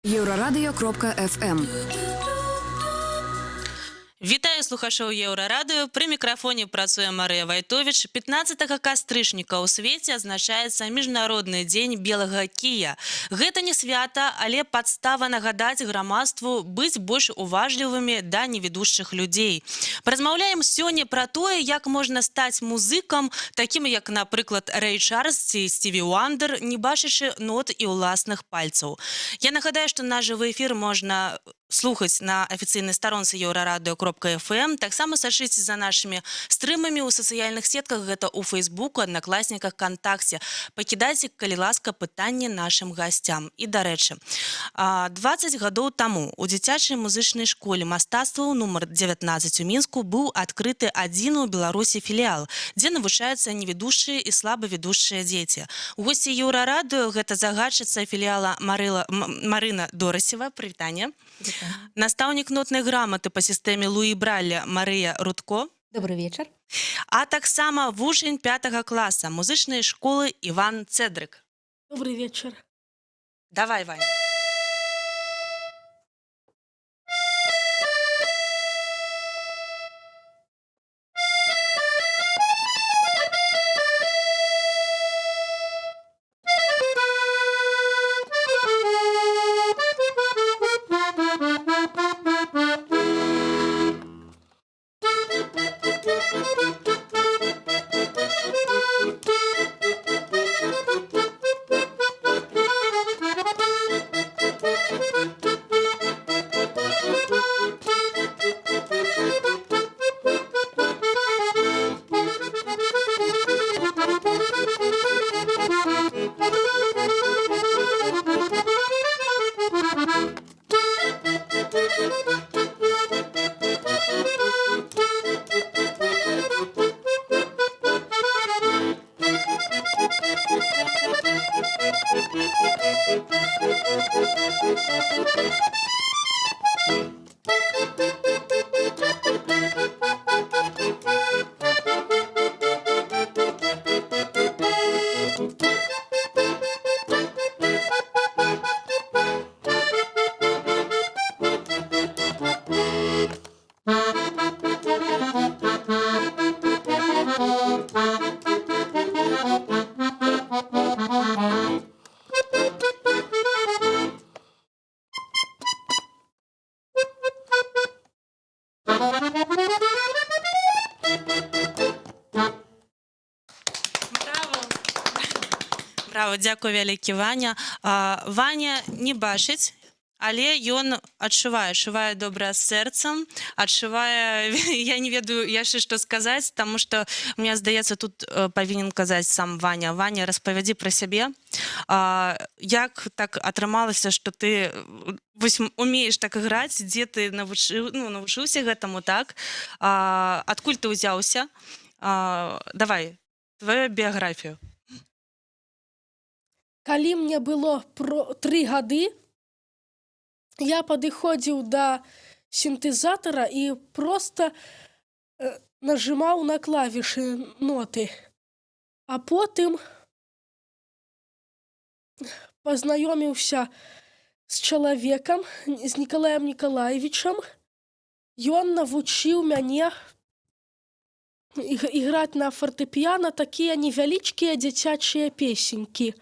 Еврорадио.ФМ. Вітаю слухачоў Еўрарадыё. Пры мікрафоне працуе Марыя Вайтовіч. 15 кастрычніка ў свеце адзначаецца Міжнародны дзень белага кія. Гэта не свята, але падстава нагадаць грамадству быць больш уважлівымі да невідушчых людзей. Паразмаўляем сёння пра тое, як можна стаць музыкам, такім як, напрыклад, Рэй Чарльз ці Стіві Уандер, не бачачы нот і ўласных пальцаў. Я нагадаю, што наш жывы эфір можна слухаць на афіцыйнай старонцы Еўрарадыё.ФМ. Таксама сачыце за нашымі стрымамі ў сацыяльных сетках, гэта ў Фейсбуку, Аднакласніках, Кантакце. Пакідайце, калі ласка, пытанні нашым гасцям. І, дарэчы, 20 гадоў таму у дзіцячай музычнай школе мастацтваў нумар 19 у Мінску быў адкрыты адзіны ў Беларусі філіял, дзе навучаюцца невідушчыя і слабавідушчыя дзеці. У госці Еўрарадыё гэта загадчыца філіяла Марына Дорасева. Прывітанне. Настаўнік нотнай граматы па сістэме Луі Брайля Марыя Рудко. Добрый вечер. А таксама вучань 5 класа музычнай школы Іван Цэдрык. Добрый вечер. Давай, Вань. Браво, дзякую вялікі, Ваня. Ваня не бачыць, але ён адчувае добра сэрцам, адчувае, я не ведаю яшчэ што сказаць, таму што, мне здаецца, тут павінен казаць сам Ваня. Ваня, распавядзі пра сябе. Як так атрымалася, што ты умееш так іграць, дзе ты навучыўся гэтаму, так? Адкуль ты ўзяўся? Давай, твою біяграфію. Калі мне было 3 гады, я падыходзіў да сінтэзатара і проста нажимаў на клавішы ноты. А потым пазнаёміўся з чалавекам, з Нікалаем Нікалаевічам. Ён навучыў мяне іграць на фартэпіяна такія невялічкія дзіцячыя песенькі.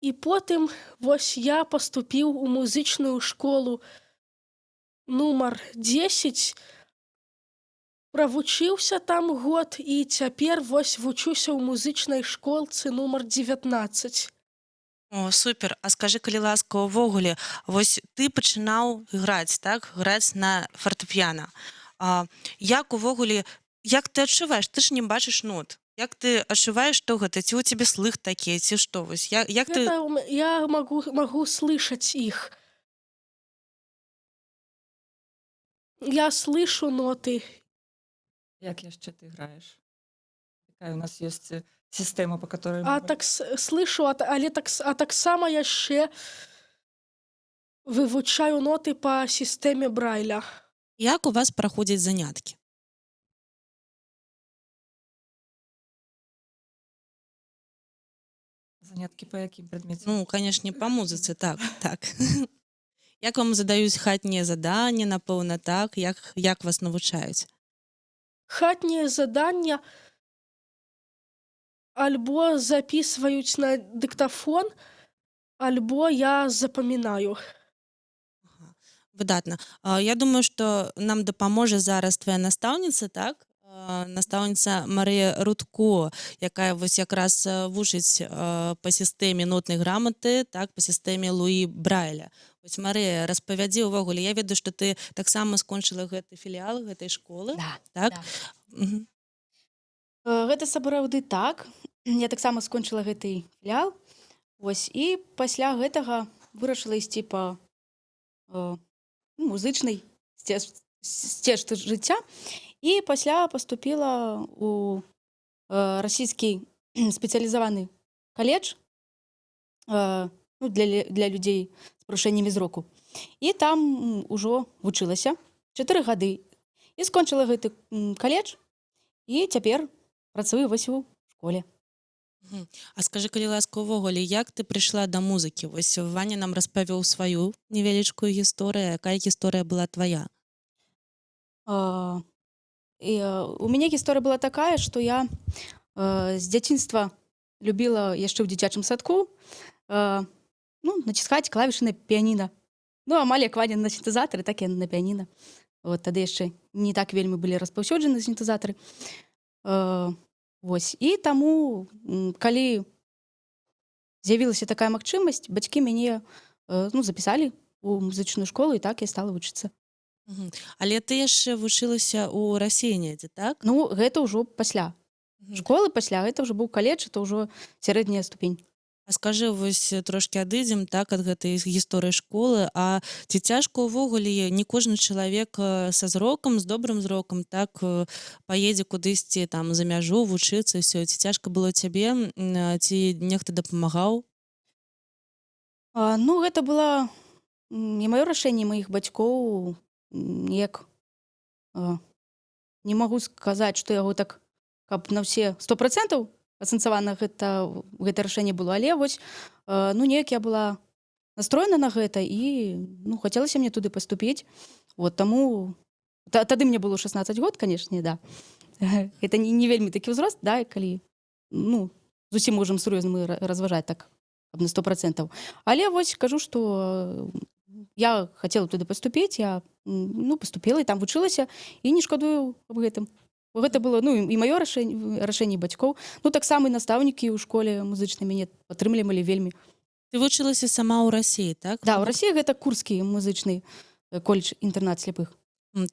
І потым вось я паступіў у музычную школу нумар 10, правучыўся там год і цяпер вось вучуся ў музычнай школцы нумар 19. О, супер. А скажы, калі ласка, увогуле, вось ты пачынаў іграць, так? Граць на фартэпіяна. Як увогуле, як ты адчуваеш? Ты ж не бачыш нот. Як ты адчуваеш, што гэта? Ці ў цябе слых такі, ці што? Вось, як ты... Я могу слышаць іх. Я слышу ноты. Як яшчэ ты граеш? Какая у нас есть система, по которой... Слышу, але таксама яшчэ вывучаю ноты па сістэме Брайля. Як у вас праходзяць заняткі? Заняткі па якім прадмеце? Ну, канешне, па музыцы, так, так. Як вам задаюць хатнія заданні, напэўна, так? Як вас навучаюць? Хатнее задание альбо записывают на диктофон, альбо я запоминаю. Выдатна. Я думаю, што нам дапаможа зараз твая настаўніца, так? Настаўніца Марыя Рудко, якая вось якраз вучыць па сістэме нотнай граматы, так, па сістэме Луі Брайля. Вось, Марыя, распавядзі ўвогуле. Я ведаю, што ты таксама скончыла гэты філіял гэтай школы, Да, так? да. Мгм. Гэта сапраўды так. Я таксама скончыла гэты філіял. Вось, і пасля гэтага вырашыла ісці па музычнай сцежцы жыцця. І пасля паступіла ў расійскі спецыялізаваны каледж ну, для людзей з парушэннямі зроку. І там ужо вучылася 4 гады. І скончыла гэты каледж. І цяпер працую вось у школе. Мгм. А скажы, калі ласка, увогуле, як ты прыйшла да музыкі? Вось Ваня нам распавёў сваю невялічкую гісторыю. Якая гісторыя была твая? У мяне гісторыя была такая, што я з дзяцінства любіла яшчэ ў дзіцячым садку націскаць клавішы на піяніна. Ну, амаль як Ваня на сінтэзатары, так і на піяніна. Тады яшчэ не так вельмі былі распаўсюджаны сінтэзатары. Вось. І таму, калі з'явілася такая магчымасць, бацькі мяне запісалі ў музычную школу, і так я стала вучыцца. Мгм. Але ты яшчэ вучылася ў Расіі недзе, так? Ну, гэта ўжо пасля. Школы пасля, гэта ўжо быў каледж, это ўжо сярэдняя ступень. А скажы, вось трошкі адыдзем, так, ад гэтай гісторыі школы, а ці цяжка ўвогуле не кожны чалавек са зрокам, з добрым зрокам, так, паедзе кудысьці там за мяжу, вучыцца, і ўсё. Ці цяжка было цябе, ці нехта дапамагаў? Ну, гэта было не маё рашэнне, маіх бацькоў, неяк не магу сказаць, што яго так, каб на ўсе 100% асэнсавана гэта рашэнне было, але вось неяк я была настроена на гэта, і хацелася мне туды паступіць. Таму тады мне было 16 год, канешне, да. Гэта не вельмі такі ўзрост, да, калі зусім можам сур'ёзна мы разважаць так на 100%. Але вось кажу, што я хацела туды паступіць, я паступіла і там вучылася, і не шкадую аб гэтым. Гэта было і маё рашэнне бацькоў. Таксама і настаўнікі ў школе музычнай мяне падтрымлівалі вельмі. Ты вучылася сама ў Расіі, так? Да, ў Расіі гэта курскі музычны коледж-інтэрнат слепых.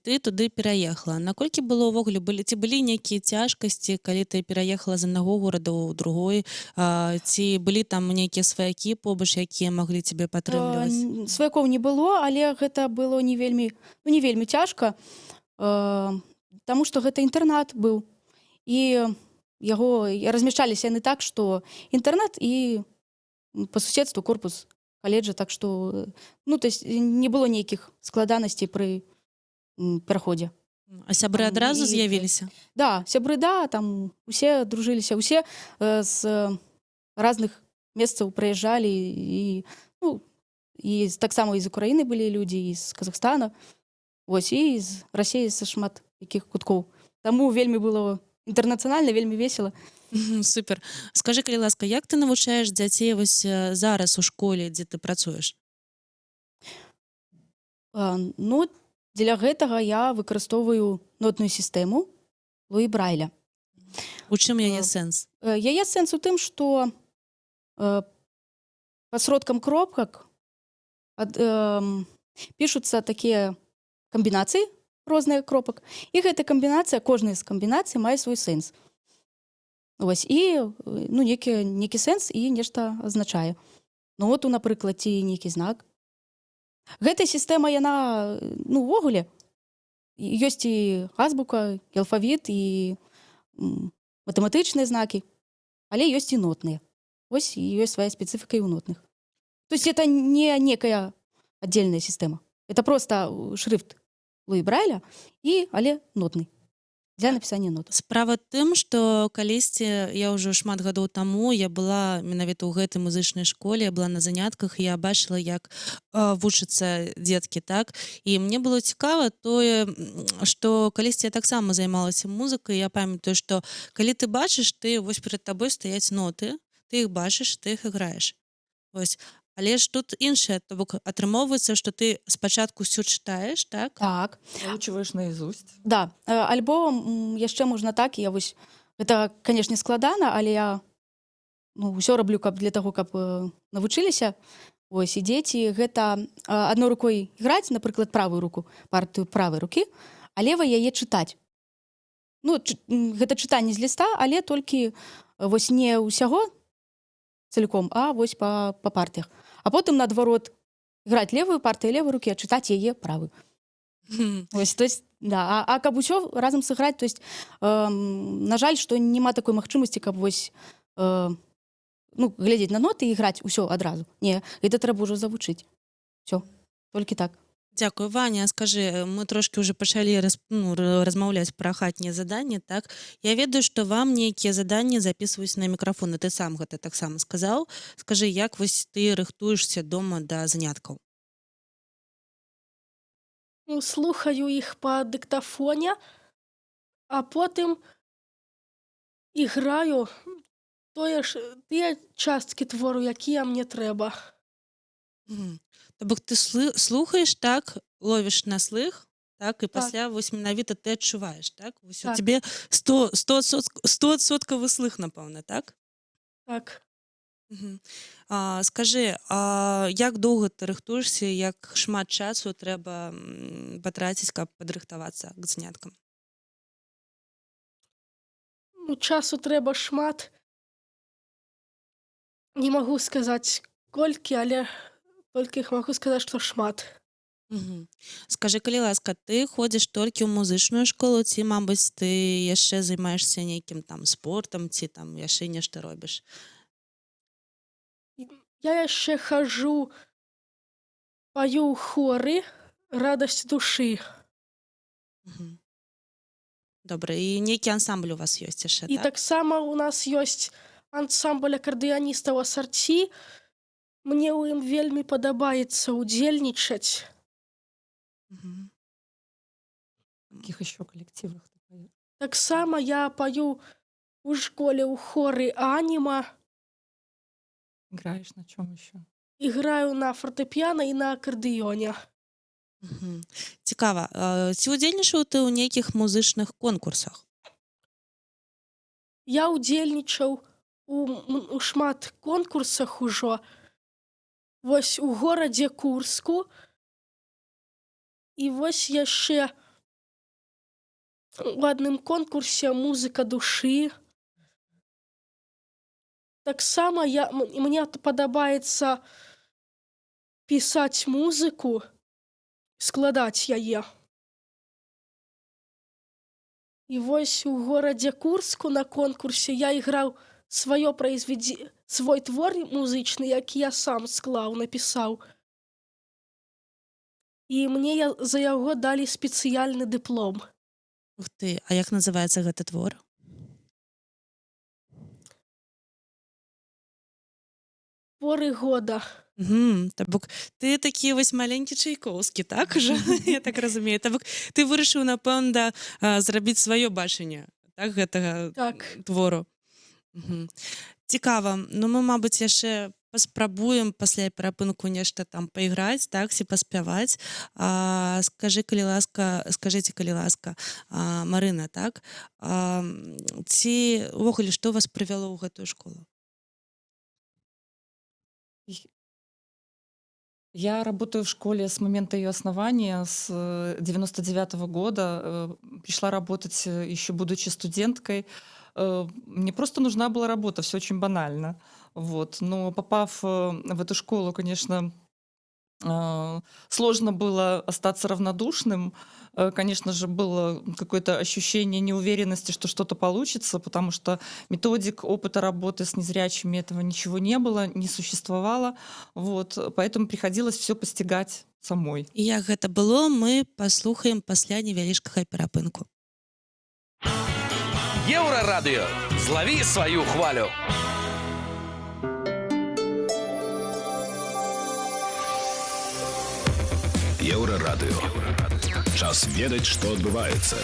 Ты туды пераехала. Наколькі было ўвогуле, ці былі нейкія цяжкасці, калі ты пераехала з аднаго горада ў другой? Ці былі там нейкія сваякі побач, якія маглі цябе падтрымліваць? Сваякоў не было, але гэта было не вельмі цяжка, таму што гэта інтэрнат быў. І размяшчаліся яны так, што інтэрнат і па суседству корпус каледжа, так што не было нейкіх складанасцей пры пераходзе. А сябры Там адразу і- з'явіліся? Да, сябры, да, там усе дружыліся, усе з разных месцаў прыязджалі, і таксама з Украіны былі людзі, і з Казахстана, вось, і з Расіі са шмат якіх куткоў. Таму вельмі было інтэрнацыянальна, вельмі весела. Супер. Скажы, калі ласка, як ты навучаеш дзяцей вось зараз у школе, дзе ты працуеш? Дзеля гэтага я выкарыстоўваю нотную сістэму Луі Брайля. У чым яе А. сэнс? Яе сэнс у тым, што пасродкам кропках пішуцца такія камбінацыі, розныя кропак, і гэта камбінацыя, кожная з камбінацый мае свой сэнс. Вось, і некі сэнс і нешта азначае. Ноту, напрыклад, ці нейкі знак. Гэта сістэма, яна, увогуле, ёсць і азбука, і алфавіт, і матэматычныя знакі, але ёсць і нотныя. Вось, і ёсць свая спецыфіка і ў нотных. То есть это не некая аддзельная сістэма. Это проста шрыфт Луі Брайля, але нотны. для напісання нот. Справа тым, што калісьці я ўжо шмат гадоў таму я была менавіта ў гэтай музычнай школе, я была на занятках, і я бачыла, як вучацца дзеткі, так. І мне было цікава тое, што калісьці я таксама займалася музыкай. Я памятаю, што калі ты бачыш, ты вось перад табой стаяць ноты, ты іх бачыш, ты іх іграеш. Вось. Але ж тут іншае, то бок атрымоўваецца, што ты спачатку ўсё чытаеш, так? Так. Заучиваешь наизусть. Да, альбо яшчэ можна так, і я вось гэта, канешне, складана, але я ўсё раблю для таго, каб навучыліся. Вось і дзеці гэта адной рукой іграць, напрыклад, правую руку, партыю правай рукі, а левай яе чытаць. Гэта чытанне з ліста, але толькі вось не ўсяго цалком, а вось па партыях. А потым наадварот іграць левую партыю левай рукі, а чытаць яе правую. Вось, то есть, да, а каб усё разам сыграць, то есть, на жаль, што няма такой магчымасці, каб вось глядзець на ноты і іграць усё адразу. Не, гэта трэба ўжо завучыць. Всё, толькі так. Дзякую. Ваня, скажы, мы трошкі ўжо пачалі размаўляць пра хатнія заданні, так? Я ведаю, што вам нейкія заданні запісваюць на мікрафон, і ты сам гэта таксама сказаў. Скажы, як вось ты рыхтуешся дома да заняткаў? Слухаю іх па дыктафоне, а потым іграю тыя часткі твору, якія мне трэба. То бок ты слухаеш, так, ловіш на слых, так, і Так. пасля вось менавіта ты адчуваеш, так? Вось у Так. цябе 100% слых, напэўна, так? Так. Скажы, як доўга ты рыхтуешся, як шмат часу трэба патраціць, каб падрыхтавацца к заняткам? Часу трэба шмат. Не магу сказаць колькі, але толькі магу сказаць, што шмат. Скажы, калі ласка, ты ходзіш толькі ў музычную школу, ці, мабыць, ты яшчэ займаешся нейкім там спортам, ці там яшчэ нешта робіш? Я яшчэ хожу, паю ў хоры «Радасць душы». Добра, і нейкі ансамбль у вас ёсць яшчэ, І так? таксама у нас ёсць ансамбль акардэаністаў «Асарці». Мне ў ім вельмі падабаецца ўдзельнічаць. Мгм. В каких еще коллективах ты поешь? Таксама я паю ў школе ў хоры «Аніма», Играешь на чем еще? іграю на фартэпіяна і на акардэоне. Цікава, ці ўдзельнічаў ты ў нейкіх музычных конкурсах? Я ўдзельнічаў у шмат конкурсах ужо. Вось у горадзе Курску. І вось яшчэ у адным конкурсе «Музыка душы». Таксама мне падабаецца пісаць музыку, складаць яе. І вось у горадзе Курску на конкурсе я іграў свой твор музычны, які я сам склаў, напісаў. І мне за яго далі спецыяльны дыплом. Ух ты, а як называецца гэты твор? Творы года. То бок ты такі вось маленькі Чайкоўскі, так ужо? Я так разумею. То бок ты вырашыў, напэўна, зрабіць сваё бачанне, так, гэтага Так. твору. Цікава. Ну, мы, мабыць, яшчэ паспрабуем пасля перапынку нешта там пайграць, так, ці паспяваць. Скажыце, калі ласка, Марына, так, ці увогуле, што вас прывяло ў гэтую школу? Я работаю в школе с момента ее основания, с 99-го года. Пришла работать еще будучи студенткой. Мне просто нужна была работа, все очень банально. Вот. Но попав в эту школу, конечно, сложно было остаться равнодушным. Конечно же, было какое-то ощущение неуверенности, что что-то получится, потому что методик, опыта работы с незрячими этого ничего не было, не существовало. Вот. Поэтому приходилось все постигать самой. І як гэта было, мы паслухаем пасля невялічкага перапынку. Еўрарадыё, злаві сваю хвалю. Еўрарадыё. Час ведаць, што адбываецца.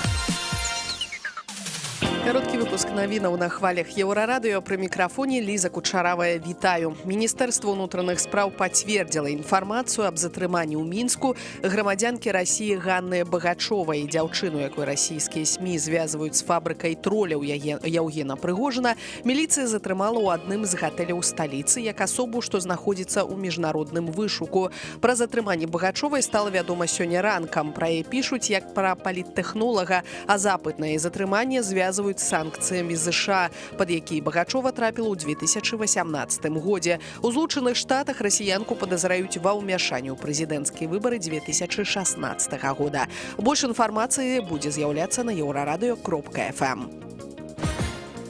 Кароткі выпуск навінаў на хвалях Еўрарадыё. Пры мікрафоне Ліза Кучаравая. Вітаю. Міністэрства ўнутраных спраў пацвердзіла інфармацыю аб затрыманні ў Мінску грамадзянкі Расіі Ганны Багачовай. Дзяўчыну, якой расійскія СМІ звязваюць з фабрыкай троляў Яўгена Прыгожына, міліцыя затрымала ў адным з гатэляў сталіцы як асобу, што знаходзіцца ў міжнародным вышуку. Пра затрыманне Багачовай стала вядома сёння ранкам. Пра яе пішуць як пра паліттэхнолага, а запытнае затрыманне звязваюць санкцыямі ЗША, пад якія Багачова трапіла ў 2018 годзе. У Злучаных Штатах расіянку падазраюць ва ўмяшанні ў прэзідэнцкія выбары 2016 года. Больш інфармацыі будзе з'яўляцца на еўрарадыё.фм.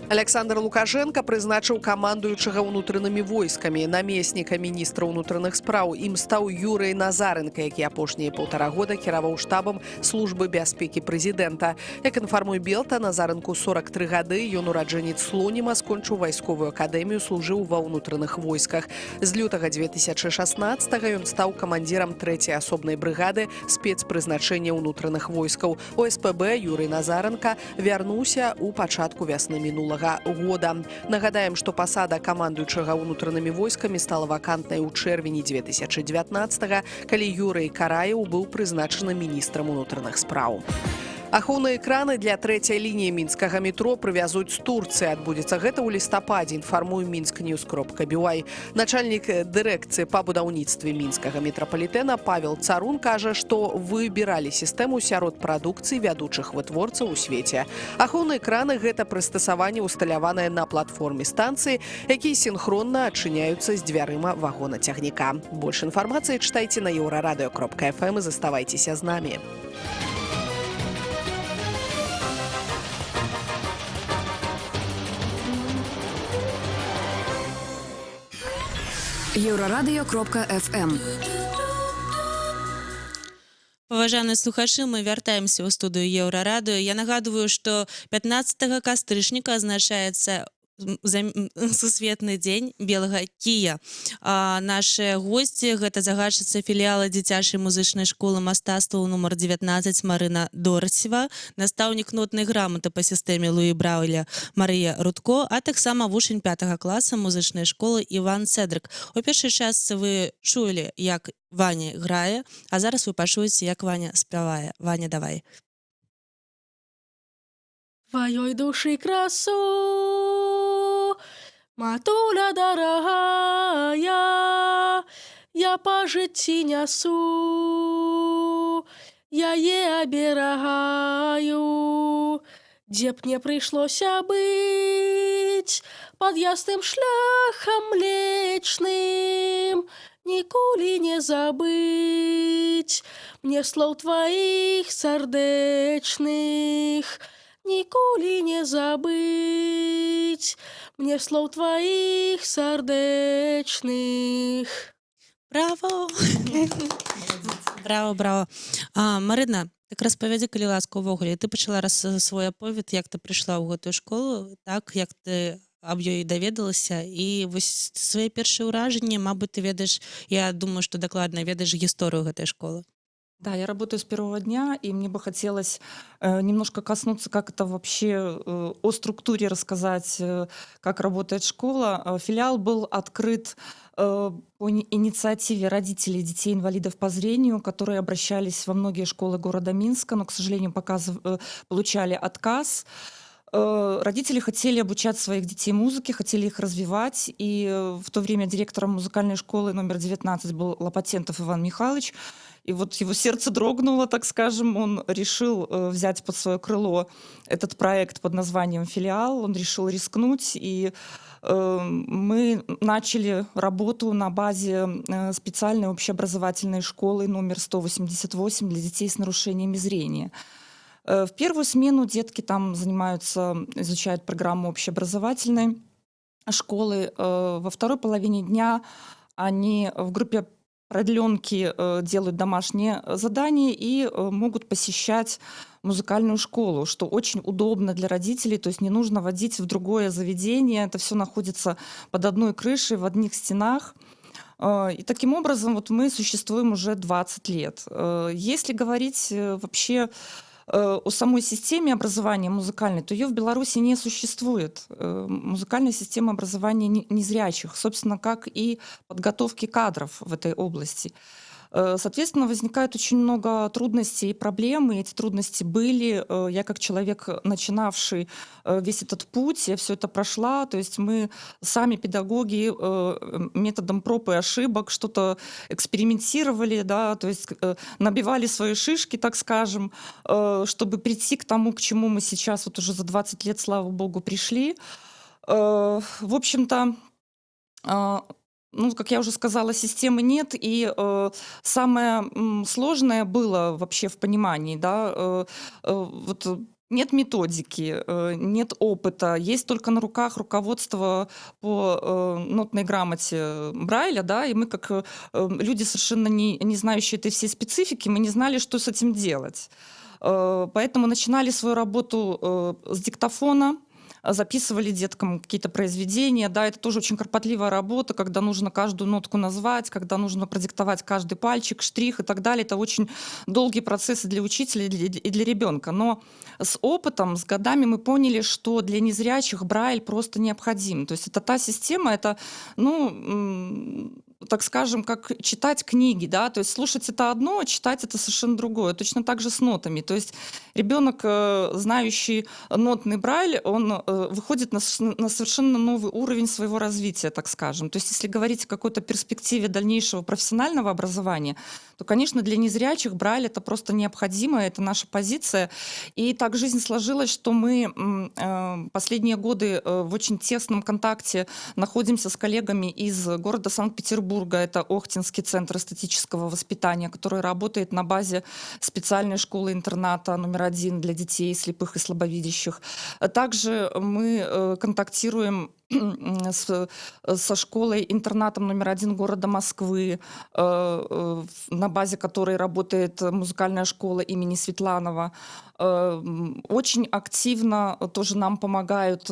Александр Лукашенко прызначыў камандуючага ўнутранымі войскамі. Намесніка міністра ўнутраных спраў ім стаў Юрый Назаренко, які апошнія 1,5 года кіраваў штабам службы бяспекі прэзідэнта. Як інфармуе Белта, Назаренку 43 гады, ён ураджэнец Слоніма, скончыў вайсковую акадэмію, служыў ва ўнутраных войсках. З лютага 2016-го ён стаў камандзірам 3-й асобнай брыгады спецпрызначэння ўнутраных войскаў. У СПБ Юрый Назаренко вярнуўся ў пачатку вясны мінулага года. Нагадаем, што пасада камандуючага ўнутранымі войскамі стала вакантнай у чэрвені 2019-го, калі Юрый Караеў быў прызначаны міністрам унутраных спраў. Ахоўныя краны для 3-й лініі мінскага метро прывязуць з Турцыі. Адбудзецца гэта ў лістападзе, інфармуе minsknews.by. Начальнік дырэкцыі па будаўніцтве мінскага метрапалітэна Павел Царун кажа, што выбіралі сістэму сярод прадукцыі вядучых вытворцаў у свеце. Ахоўныя краны – гэта прыстасаванне, усталяванае на платформе станцыі, якія сінхронна адчыняюцца з дзвярыма вагона цягніка. Больш інфармацыі чытайце на еўрарадыё.фм і заставайцеся з намі. Еўрарадыё.фм. Паважаныя слухачы, мы вяртаемся ў студыю Еўрарадыё. Я нагадваю, што 15 кастрычніка азначаецца сусветны дзень белага кія. Нашыя госці гэта загадчыца філіяла дзіцячай музычнай школы мастацтваў нумар 19 Марына Дорсева, настаўнік нотнай граматы па сістэме Луі Брауля Марыя Рудко, а таксама вучань 5 класа музычнай школы Іван Цэдрык. У першай частцы вы чулі, як Ваня грае, а зараз вы пачуеце, як Ваня спявае. Ваня, давай. Твоей души красу, матуля дорогая, я по житті несу, я е оберегаю, где б не пришлося быть под ясным шляхом млечным, ніколі не забыть мне слов твоих сердечных. Ніколі не забыть мне слов твоих сердечных. Браво! Браво, браво. Марына, так распавядзі, калі ласка, увогуле. Ты пачала свой аповед, як ты прыйшла ў гэтую школу, так, як ты аб ёй даведалася, і вось свае першыя ўражанні, мабыць, ты ведаеш, я думаю, што дакладна ведаеш гісторыю гэтай школы. Да, я работаю с первого дня, и мне бы хотелось немножко коснуться, как это вообще о структуре рассказать, как работает школа. Филиал был открыт по инициативе родителей детей-инвалидов по зрению, которые обращались во многие школы города Минска, но, к сожалению, получали отказ. Родители хотели обучать своих детей музыке, хотели их развивать, и в то время директором музыкальной школы номер 19 был Лопатентов Иван Михайлович. И вот его сердце дрогнуло, так скажем, он решил взять под свое крыло этот проект под названием «Филиал», он решил рискнуть, и мы начали работу на базе специальной общеобразовательной школы номер 188 для детей с нарушениями зрения. В первую смену детки там занимаются, изучают программу общеобразовательной школы. Во второй половине дня они в группе продленки, делают домашние задания и могут посещать музыкальную школу, что очень удобно для родителей, то есть не нужно водить в другое заведение, это все находится под одной крышей, в одних стенах. И таким образом вот мы существуем уже 20 лет. Если говорить вообще о самой системе образования музыкальной, то ее в Беларуси не существует. Музыкальная система образования незрячих, собственно, как и подготовки кадров в этой области. Соответственно, возникает очень много трудностей и проблем, и эти трудности были. Я как человек, начинавший весь этот путь, я все это прошла. То есть мы сами, педагоги, методом проб и ошибок что-то экспериментировали, да, то есть набивали свои шишки, так скажем, чтобы прийти к тому, к чему мы сейчас вот уже за 20 лет, слава богу, пришли. В общем-то, ну, как я уже сказала, системы нет, и самое сложное было вообще в понимании, да, вот нет методики, нет опыта, есть только на руках руководство по нотной грамоте Брайля, да, и мы как люди, совершенно не знающие этой всей специфики, мы не знали, что с этим делать. Поэтому начинали свою работу с диктофона, записывали деткам какие-то произведения. Да, это тоже очень кропотливая работа, когда нужно каждую нотку назвать, когда нужно продиктовать каждый пальчик, штрих и так далее. Это очень долгие процессы для учителя и для ребенка. Но с опытом, с годами мы поняли, что для незрячих Брайль просто необходим. То есть это та система, это, ну, так скажем, как читать книги, да, то есть слушать это одно, а читать это совершенно другое. Точно так же с нотами. То есть ребенок, знающий нотный Брайль, он выходит на совершенно новый уровень своего развития, так скажем. То есть если говорить о какой-то перспективе дальнейшего профессионального образования, то, конечно, для незрячих Брайль это просто необходимо, это наша позиция. И так жизнь сложилась, что мы последние годы в очень тесном контакте находимся с коллегами из города Санкт-Петербурга. Это Охтинский центр эстетического воспитания, который работает на базе специальной школы-интерната номер 1 для детей слепых и слабовидящих. Также мы контактируем со школой-интернатом номер 1 города Москвы, на базе которой работает музыкальная школа имени Светланова. Очень активно тоже нам помогают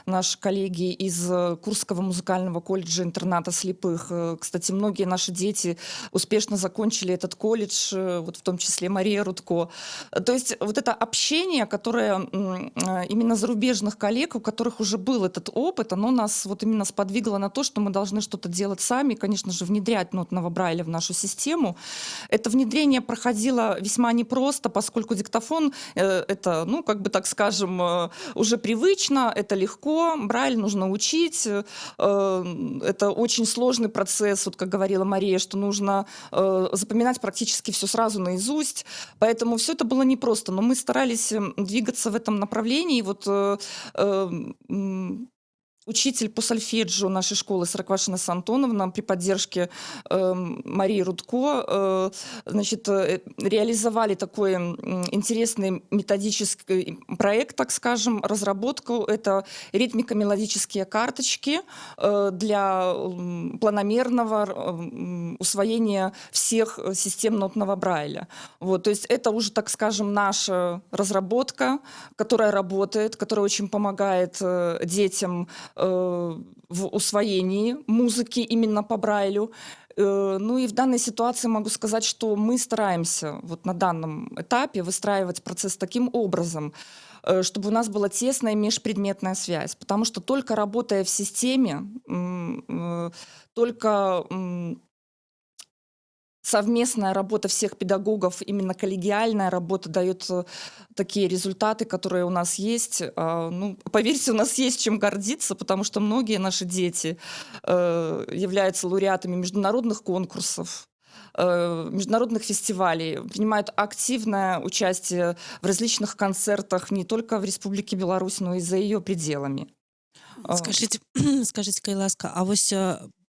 наши коллеги из Курского музыкального колледжа-интерната слепых. Кстати, многие наши дети успешно закончили этот колледж, вот в том числе Мария Рудко. То есть вот это общение, которое именно зарубежных коллег, у которых уже был этот опыт, оно нас вот именно сподвигло на то, что мы должны что-то делать сами, конечно же, внедрять нотного Брайля в нашу систему. Это внедрение проходило весьма непросто, поскольку диктофон это, ну, как бы так скажем, уже привычно, это легко, Брайль нужно учить, это очень сложный процесс, вот как говорила Мария, что нужно запоминать практически все сразу наизусть, поэтому все это было непросто, но мы старались двигаться в этом направлении, вот учитель по сольфеджио нашей школы Сороквашина Антоновна при поддержке Марии Рудко значит, реализовали такой интересный методический проект, так скажем, разработку. Это ритмико-мелодические карточки для планомерного усвоения всех систем нотного Брайля. Вот, то есть это уже, так скажем, наша разработка, которая работает, которая очень помогает детям в усвоении музыки именно по Брайлю. Ну и в данной ситуации могу сказать, что мы стараемся вот на данном этапе выстраивать процесс таким образом, чтобы у нас была тесная межпредметная связь. Потому что только работая в системе, только совместная работа всех педагогов, именно коллегиальная работа дает такие результаты, которые у нас есть. Ну, поверьте, у нас есть чем гордиться, потому что многие наши дети являются лауреатами международных конкурсов, международных фестивалей, принимают активное участие в различных концертах не только в Республике Беларусь, но и за ее пределами. Скажите, скажите, кай ласка, а вось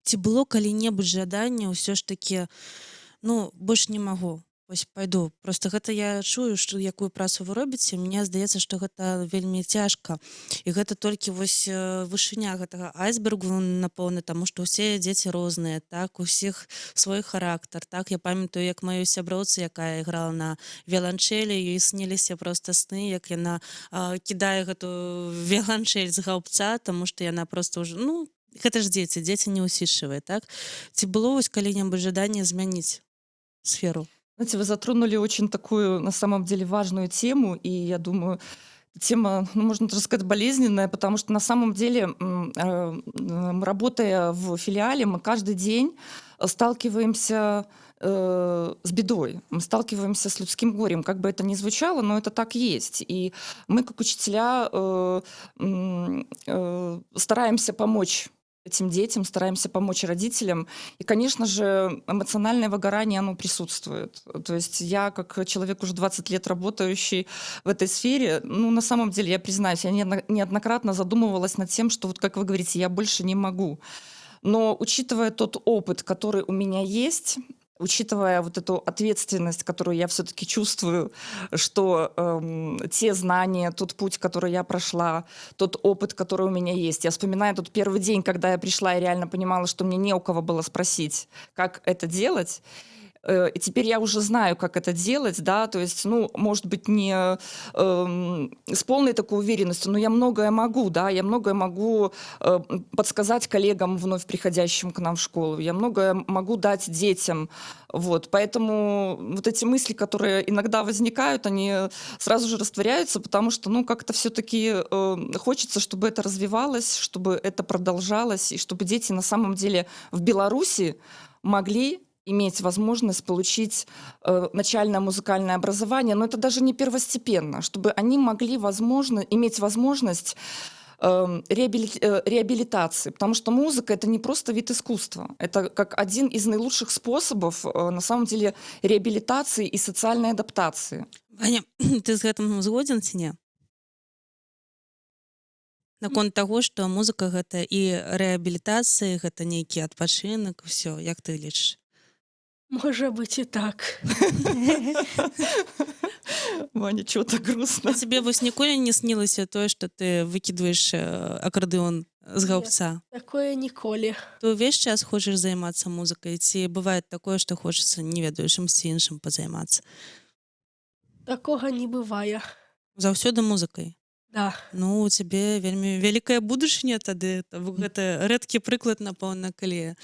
ці было калі-небудзь жаданне ўсё ж такі, ну, больш не магу, Вось пайду. Просто гэта я чую, што якую працу вы робіце. Мне здаецца, што гэта вельмі цяжка. І гэта толькі вось вышыня гэтага айсбергу, напэўна, таму што ўсе дзеці розныя, так, у ўсіх свой характар. Так, я памятаю, як маёй сяброўцы, якая іграла на віяланчэлі, ёй сніліся проста сны, як яна кідае гэту віяланчэль з гаўбца, таму што яна проста ўжо, ну, гэта ж дзеці не ўсішчывыя, так? Ці было вось калі-небудзь жаданне змяніць сферу? Знаете, вы затронули очень такую, на самом деле, важную тему, и я думаю, тема, ну, можно даже сказать, болезненная, потому что на самом деле, работая в филиале, мы каждый день сталкиваемся с бедой, мы сталкиваемся с людским горем, как бы это ни звучало, но это так есть. И мы, как учителя, стараемся помочь этим детям, стараемся помочь родителям. И, конечно же, эмоциональное выгорание, оно присутствует. То есть я, как человек уже 20 лет работающий в этой сфере, ну, на самом деле, я признаюсь, я неоднократно задумывалась над тем, что, вот как вы говорите, я больше не могу. Но учитывая тот опыт, который у меня есть, учитывая вот эту ответственность, которую я все-таки чувствую, что те знания, тот путь, который я прошла, тот опыт, который у меня есть. Я вспоминаю тот первый день, когда я пришла и реально понимала, что мне не у кого было спросить, как это делать. И теперь я уже знаю, как это делать, да, то есть, ну, может быть, не с полной такой уверенностью, но я многое могу, да, я многое могу подсказать коллегам, вновь приходящим к нам в школу, я многое могу дать детям, вот, поэтому вот эти мысли, которые иногда возникают, они сразу же растворяются, потому что, ну, как-то все-таки хочется, чтобы это развивалось, чтобы это продолжалось, и чтобы дети на самом деле в Беларуси могли иметь возможность получить начальное музыкальное образование, но это даже не первостепенно, чтобы они могли иметь возможность реабилитации, потому что музыка — это не просто вид искусства, это как один из наилучших способов, на самом деле, реабилитации и социальной адаптации. Ваня, ты з гэтым згодзін ці не? Наконт таго, што музыка гэта і рэабілітацыя, гэта нейкі адпачынак, усё, як ты лічыш? Может быть и так. Ваня, чего так грустно? А тебе вось ніколі не снілася тое, што ты выкідваеш акардэон з гаўбца? Такое ніколі. Ты ўвесь час хочаш займацца музыкай, ці бывае такое, што хочацца, не ведаю, чымсьці іншым пазаймацца? Такога не бывае. Заўсёды музыкай? Да. Ну, у цябе вельмі вялікая будучыня тады. Гэта рэдкі прыклад, напэўна, калі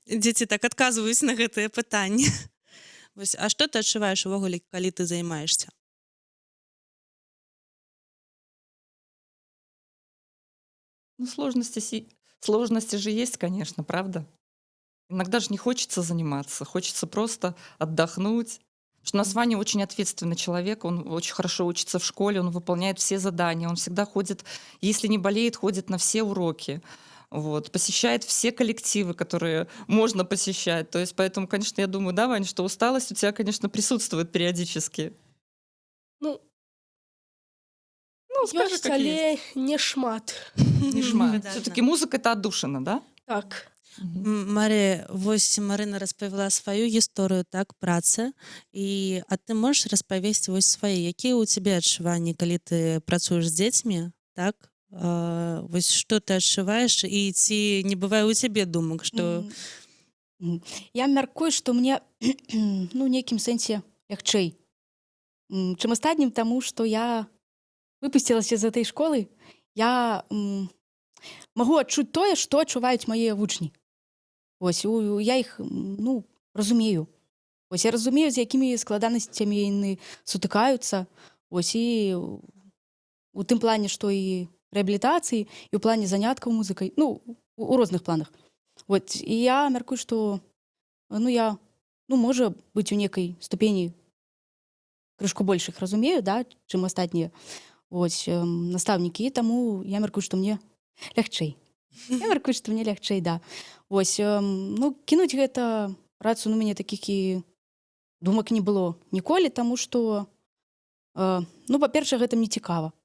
дзеці так адказваюць на гэтае пытанне. Вось, а што ты адчуваеш увогуле, калі ты займаешся? Ну, сложности же есть, конечно, правда? Иногда же не хочется заниматься, хочется просто отдохнуть. Потому что у нас Ваня очень ответственный человек, он очень хорошо учится в школе, он выполняет все задания, он всегда ходит, если не болеет, ходит на все уроки. Вот, посещает все коллективы, которые можно посещать. То есть, поэтому, конечно, я думаю, да, Вань, что усталость у тебя, конечно, присутствует периодически. Ну, скажи, ёсць, как але не шмат. Не шмат. Да, Все-таки музыка — это отдушина, да? Так. Марія, вось Марына распавяла сваю гісторыю, так, працы. А ты можаш распавесці вось свае, якія ў цябе адчуванні, калі ты працуеш з дзецьмі, так? Вось што ты адчуваеш, і ці не бывае ў цябе думак, што... Я мяркую, што мне, ну, у нейкім сэнсе лягчэй, чым астатнім, таму што я выпусцілася з этой школы, я магу адчуць тое, што адчуваюць мае вучні. Вось, я іх, ну, разумею. Вось, я разумею, з якімі складанасцямі яны сутыкаюцца. Вось, і у тым плане, што і рэабілітацыі, і ў плане заняткаў музыкай, ну, у розных планах. Вот, і я мяркую, што, ну, я, ну, можа быць у некай ступені крышку больш іх разумею, да, чым астатнія. Вось, настаўнікі, таму я мяркую, што мне лягчэй. Я мяркую, што мне лягчэй, да. Вось, ну, кінуць гэта працу, ну, мяне такіх і думак не было ніколі, таму што, ну, па-першае, гэта мне цікава.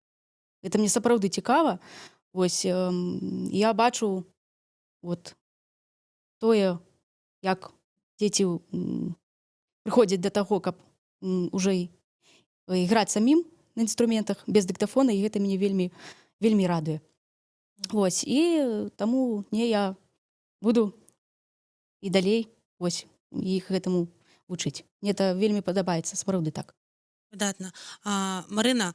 Гэта мне сапраўды цікава. Вось, я бачу вот тое, як дзеці прыходзяць да таго, каб уже іграць самім на інструментах без дыктафона, і гэта мяне вельмі вельмі радуе. Вось, і таму я буду і далей іх гэтаму вучыць. Мне это вельмі падабаецца, сапраўды так. Выдатна. Марына,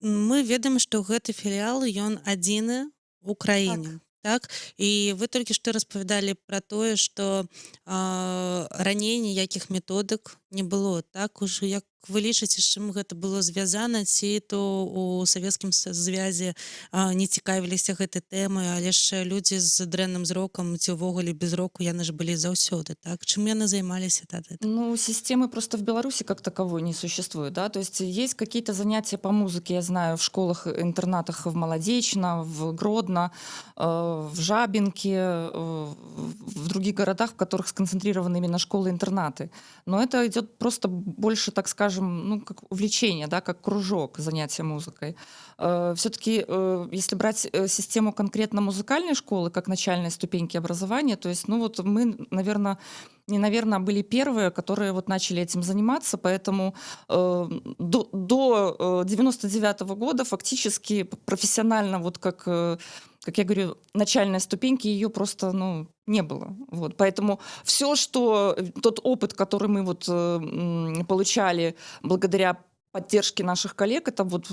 мы ведаем, што гэты філіал ён адзіны ў краіне. Так, і вы толькі што распавядалі пра тое, што раней ніякіх методык не было. Так, ужо як вы лічыце, з чым гэта было звязана, ці то у Савецкім Звязе не цікавіліся гэтай тэмай, але ж людзі з дрэнным зрокам ці ўвогуле без зроку яны ж былі заўсёды. Так, чым яны займаліся тады? Ну, системы просто в Беларуси как таковой не существует, да, то есть есть какие-то занятия по музыке, я знаю, в школах, интернатах в Молодечно, в Гродно, в Жабинке, в других городах, в которых сконцентрированы именно школы-интернаты. Но это идет просто больше, так скажем, ну, как увлечение, да, как кружок занятия музыкой. Все-таки, если брать систему конкретно музыкальной школы, как начальной ступеньки образования, то есть, ну, вот мы, наверное, были первые, которые вот начали этим заниматься, поэтому до 99-го года фактически профессионально, вот как я говорю, начальной ступеньки ее просто, ну, не было. Вот. Поэтому все, что тот опыт, который мы вот получали благодаря поддержки наших коллег, это вот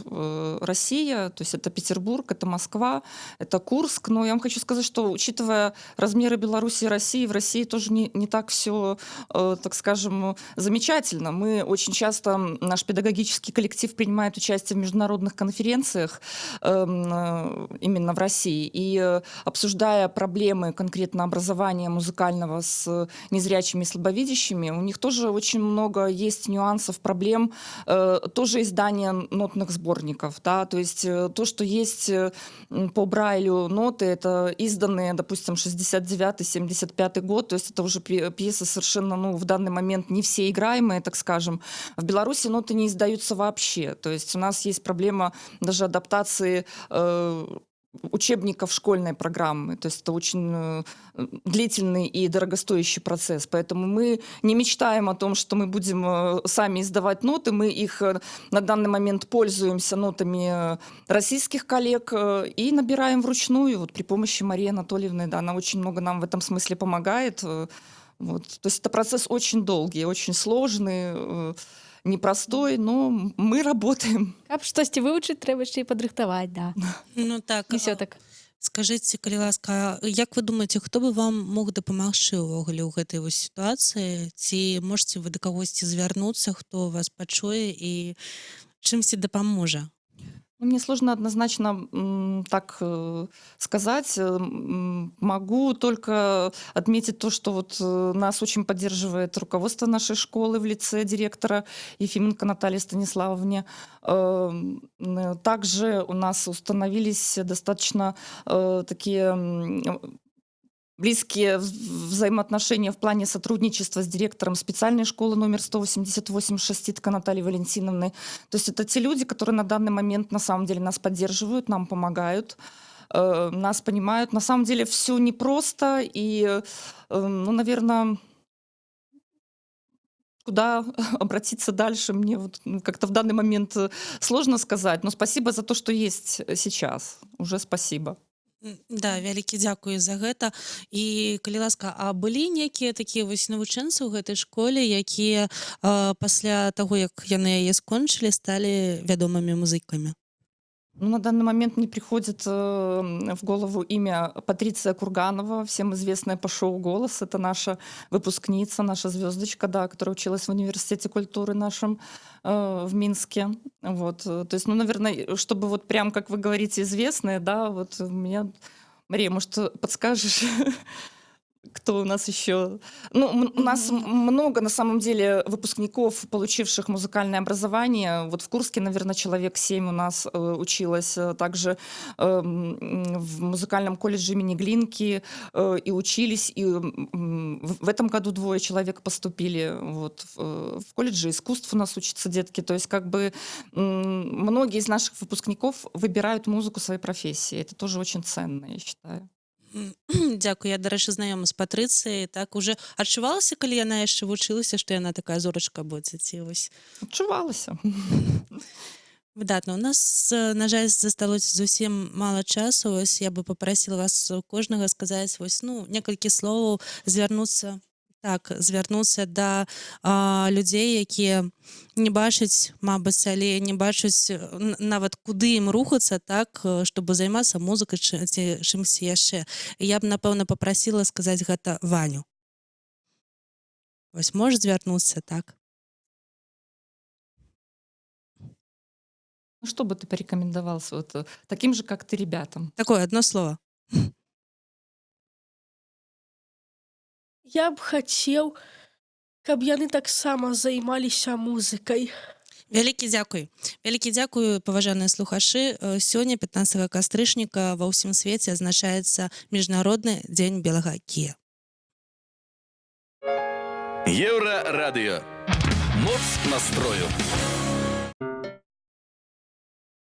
Россия, то есть это Петербург, это Москва, это Курск. Но я вам хочу сказать, что учитывая размеры Беларуси и России, в России тоже не так все, так скажем, замечательно. Мы очень часто, наш педагогический коллектив принимает участие в международных конференциях именно в России. И обсуждая проблемы конкретно образования музыкального с незрячими и слабовидящими, у них тоже очень много есть нюансов, проблем, тоже издание нотных сборников, да, то есть то, что есть по Брайлю ноты, это изданные, допустим, 69-75 год, то есть это уже пьесы совершенно, ну, в данный момент не все играемые, так скажем. В Беларуси ноты не издаются вообще, то есть у нас есть проблема даже адаптации учебников школьной программы. То есть это очень длительный и дорогостоящий процесс. Поэтому мы не мечтаем о том, что мы будем сами издавать ноты. Мы их на данный момент пользуемся нотами российских коллег и набираем вручную. Вот при помощи Марии Анатольевны, да, она очень много нам в этом смысле помогает. Вот. То есть это процесс очень долгий, очень сложный, непростой, но мы работаем. Каб штосьці вывучыць, трэба яшчэ і падрыхтаваць, да. Ну так, Не ўсё так. скажыце, калі ласка, як вы думаеце, хто бы вам мог дапамагчы ўвогуле ў гэтай вось сітуацыі? Ці можаце вы да кагосьці звярнуцца, хто вас пачуе і чымсьці дапаможа? Ну, мне сложно однозначно так сказать. Могу только отметить то, что вот нас очень поддерживает руководство нашей школы в лице директора Ефименко Натальи Станиславовне. Также у нас установились достаточно такие близкие взаимоотношения в плане сотрудничества с директором специальной школы номер 188 Шаститко Натальей Валентиновной. То есть это те люди, которые на данный момент на самом деле нас поддерживают, нам помогают, нас понимают. На самом деле все непросто и, ну, наверное, куда обратиться дальше, мне вот как-то в данный момент сложно сказать. Но спасибо за то, что есть сейчас. Уже спасибо. Да, вялікі дзякую за гэта. І калі ласка, а былі нейкія такія вось навучэнцы ў гэтай школе, якія пасля таго, як яны яе скончылі, сталі вядомымі музыкамі? Ну, на данный момент мне приходит в голову имя Патриция Курганова, всем известная по шоу «Голос». Это наша выпускница, наша звездочка, да, которая училась в университете культуры нашем в Минске. Вот. То есть, ну, наверное, чтобы вот прям, как вы говорите, известная, да, вот у меня... Мария, может, подскажешь, кто у нас еще? Ну, у нас много, на самом деле, выпускников, получивших музыкальное образование. Вот в Курске, наверное, человек 7 у нас училось. Также в музыкальном колледже имени Глинки и учились. И в этом году 2 человек поступили. Вот, в колледже искусств у нас учатся детки. То есть как бы многие из наших выпускников выбирают музыку своей профессии. Это тоже очень ценно, я считаю. Дзякуй, я, дарэчы, знаёма з Патрыцыяй. Так уже адчувалася, калі яна яшчэ вучылася, што яна такая зорачка будзе, ці вось? Адчувалася. Выдатна. У нас, на жаль, засталося зусім мала часу. Вось я бы папрасіла вас кожнага сказаць вось, ну, некалькі словаў, звярнуцца да людзей, якія не бачаць, мабыць, але не бачаць нават куды ім рухацца, так, чтобы займацца музыкай ці чымсьці яшчэ. Я б, напэўна, папрасіла сказаць гэта Ваню. Вось можаш звярнуцца, так? Ну, что бы ты порекомендовал вот таким же, как ты, ребятам? Такое одно слово. Я б хацеў, каб яны таксама займаліся музыкай. Вялікі дзякуй. Вялікі дзякуй, паважаныя слухачы. Сёння, 15 кастрычніка, ва ўсім свеце адзначаецца Міжнародны дзень белага кія. Еўрарадыё. Моц настрою.